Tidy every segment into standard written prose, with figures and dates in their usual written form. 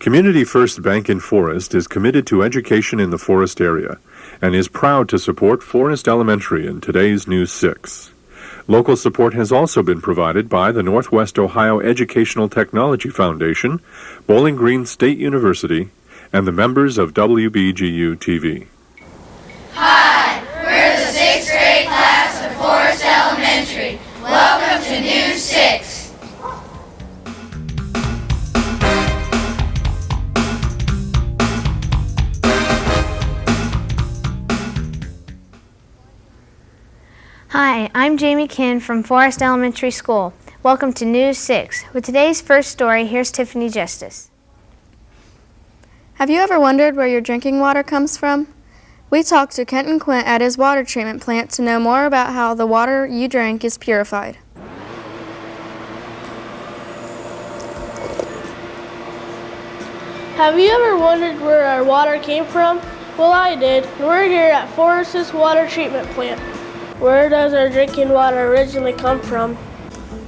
Community First Bank in Forest is committed to education in the Forest area and is proud to support Forest Elementary in today's News 6. Local support has also been provided by the Northwest Ohio Educational Technology Foundation, Bowling Green State University, and the members of WBGU-TV. Hi, we're the 6th grade class of Forest Elementary. Welcome to News 6. Hi, I'm Jamie Kinn from Forest Elementary School. Welcome to News 6. With today's first story, here's Tiffany Justice. Have you ever wondered where your drinking water comes from? We talked to Kenton Quint at his water treatment plant to know more about how the water you drink is purified. Have you ever wondered where our water came from? Well, I did. We're here at Forest's water treatment plant. Where does our drinking water originally come from?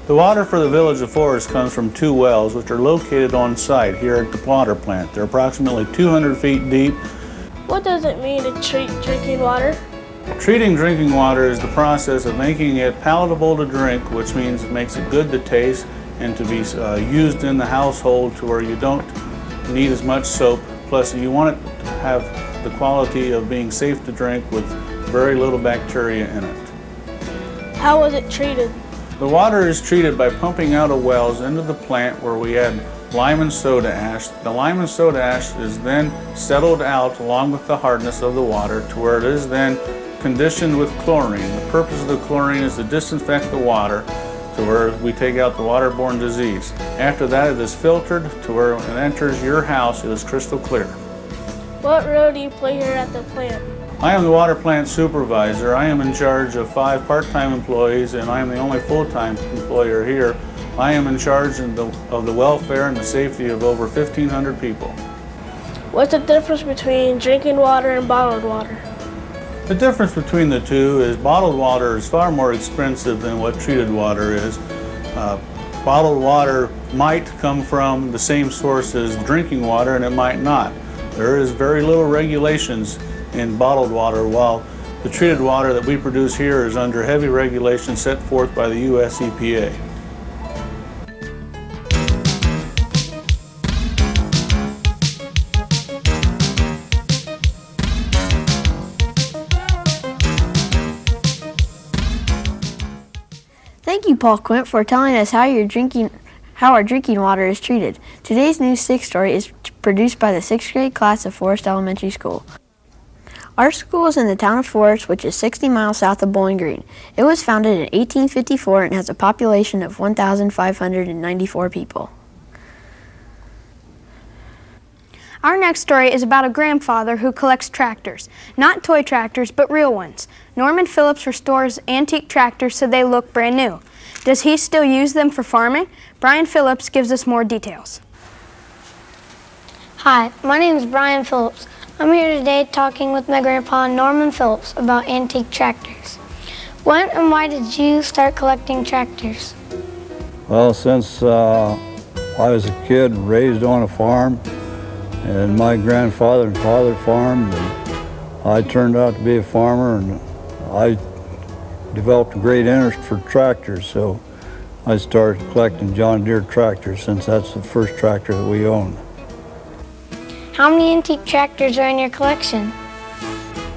The water for the village of Forest comes from two wells which are located on site here at the water plant. They're approximately 200 feet deep. What does it mean to treat drinking water? Treating drinking water is the process of making it palatable to drink, which means it makes it good to taste and to be used in the household to where you don't need as much soap. Plus you want it to have the quality of being safe to drink with very little bacteria in it. How was it treated? The water is treated by pumping out of wells into the plant where we add lime and soda ash. The lime and soda ash is then settled out along with the hardness of the water to where it is then conditioned with chlorine. The purpose of the chlorine is to disinfect the water to where we take out the waterborne disease. After that, it is filtered to where it enters your house. It is crystal clear. What role do you play here at the plant? I am the water plant supervisor. I am in charge of 5 part-time employees, and I am the only full-time employer here. I am in charge of the welfare and the safety of over 1,500 people. What's the difference between drinking water and bottled water? The difference between the two is bottled water is far more expensive than what treated water is. Bottled water might come from the same source as drinking water, and it might not. There is very little regulations in bottled water, while the treated water that we produce here is under heavy regulations set forth by the U.S. EPA. Thank you, Paul Quint, for telling us how our drinking water is treated. Today's News 6 story is produced by the 6th grade class of Forest Elementary School. Our school is in the town of Forest, which is 60 miles south of Bowling Green. It was founded in 1854 and has a population of 1,594 people. Our next story is about a grandfather who collects tractors. Not toy tractors, but real ones. Norman Phillips restores antique tractors so they look brand new. Does he still use them for farming? Brian Phillips gives us more details. Hi, my name is Brian Phillips. I'm here today talking with my grandpa, Norman Phillips, about antique tractors. When and why did you start collecting tractors? Well, since I was a kid, raised on a farm, and my grandfather and father farmed, and I turned out to be a farmer, and I developed a great interest for tractors, so I started collecting John Deere tractors since that's the first tractor that we owned. How many antique tractors are in your collection?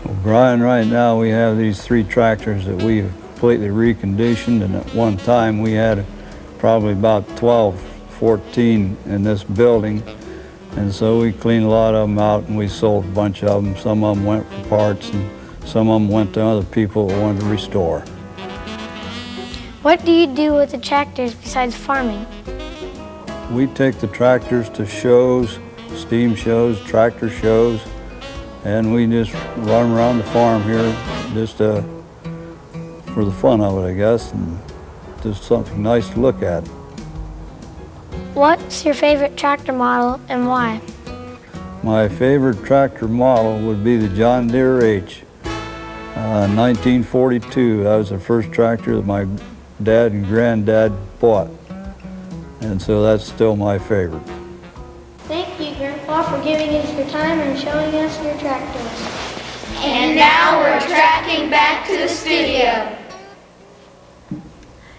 Well, Brian, right now we have these 3 tractors that we have completely reconditioned, and at one time we had probably about 12, 14 in this building, and so we cleaned a lot of them out and we sold a bunch of them. Some of them went for parts and some of them went to other people that wanted to restore. What do you do with the tractors besides farming? We take the tractors to shows, steam shows, tractor shows, and we just run them around the farm here just for the fun of it, I guess, and just something nice to look at. What's your favorite tractor model and why? My favorite tractor model would be the John Deere H. 1942, that was the first tractor that my dad and granddad bought, and so that's still my favorite. Thank you, Grandpa. for giving us your time and showing us your tractors. And now we're tracking back to the studio.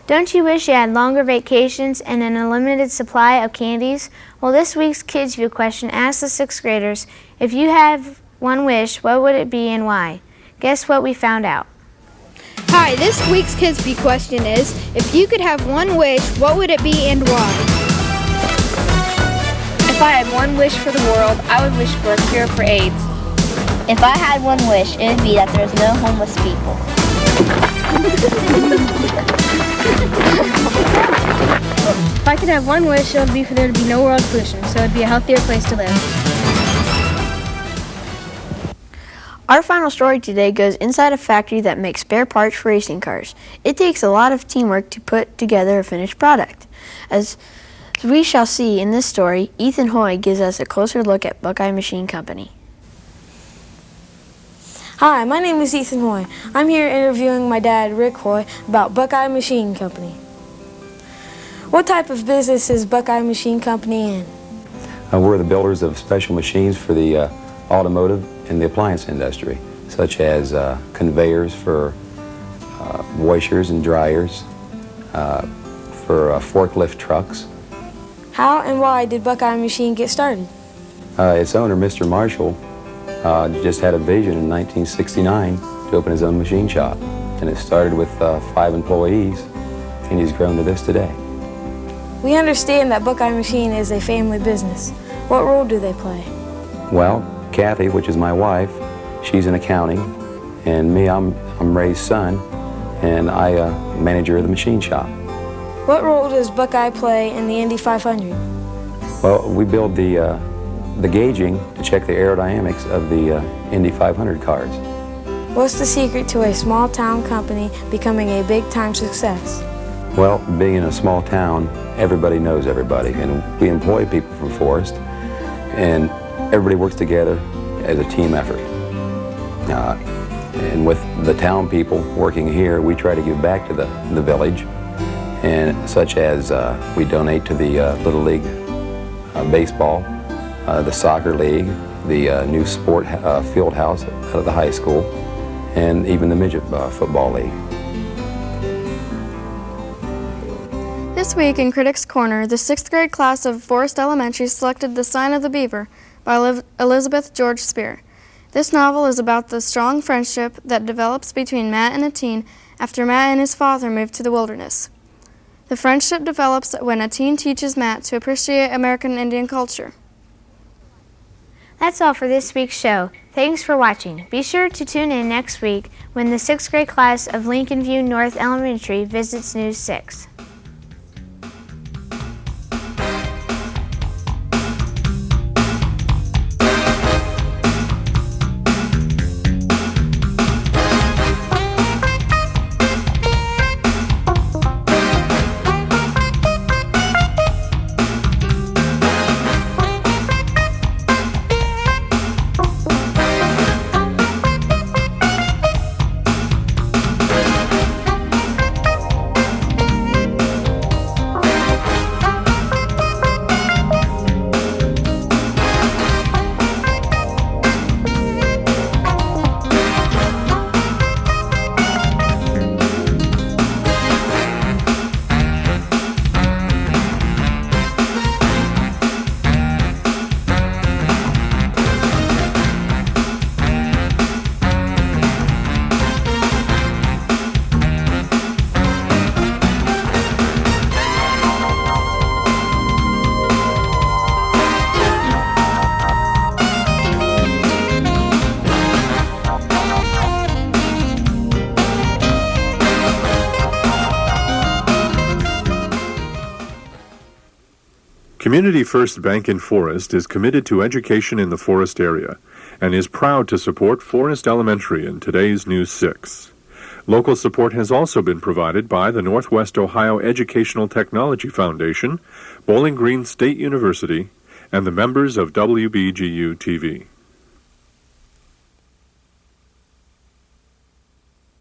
Don't you wish you had longer vacations and an unlimited supply of candies? Well, this week's Kids View question asks the 6th graders, if you have one wish, what would it be and why? Guess what we found out? Hi, this week's Kids View question is, if you could have one wish, what would it be and why? If I had one wish for the world, I would wish for a cure for AIDS. If I had one wish, it would be that there's no homeless people. If I could have one wish, it would be for there to be no world pollution, so it would be a healthier place to live. Our final story today goes inside a factory that makes spare parts for racing cars. It takes a lot of teamwork to put together a finished product. As we shall see in this story, Ethan Hoy gives us a closer look at Buckeye Machine Company. Hi, my name is Ethan Hoy. I'm here interviewing my dad, Rick Hoy, about Buckeye Machine Company. What type of business is Buckeye Machine Company in? We're the builders of special machines for the automotive and the appliance industry, such as conveyors for washers and dryers, for forklift trucks. How and why did Buckeye Machine get started? Its owner, Mr. Marshall, just had a vision in 1969 to open his own machine shop. And it started with 5 employees, and he's grown to this today. We understand that Buckeye Machine is a family business. What role do they play? Well, Kathy, which is my wife, she's in accounting, and me, I'm Ray's son, and I manager of the machine shop. What role does Buckeye play in the Indy 500? Well, we build the gauging to check the aerodynamics of the Indy 500 cars. What's the secret to a small town company becoming a big time success? Well, being in a small town, everybody knows everybody, and we employ people from Forest, and everybody works together as a team effort. And with the town people working here, we try to give back to the village, and such as we donate to the Little League baseball, the soccer league, the new sport field house at the high school, and even the midget football league. This week in Critics Corner, the 6th grade class of Forest Elementary selected The Sign of the Beaver by Elizabeth George Spear. This novel is about the strong friendship that develops between Matt and a teen after Matt and his father move to the wilderness. The friendship develops when a teen teaches Matt to appreciate American Indian culture. That's all for this week's show. Thanks for watching. Be sure to tune in next week when the 6th grade class of Lincoln View North Elementary visits News 6. Community First Bank in Forest is committed to education in the Forest area and is proud to support Forest Elementary in today's News 6. Local support has also been provided by the Northwest Ohio Educational Technology Foundation, Bowling Green State University, and the members of WBGU-TV.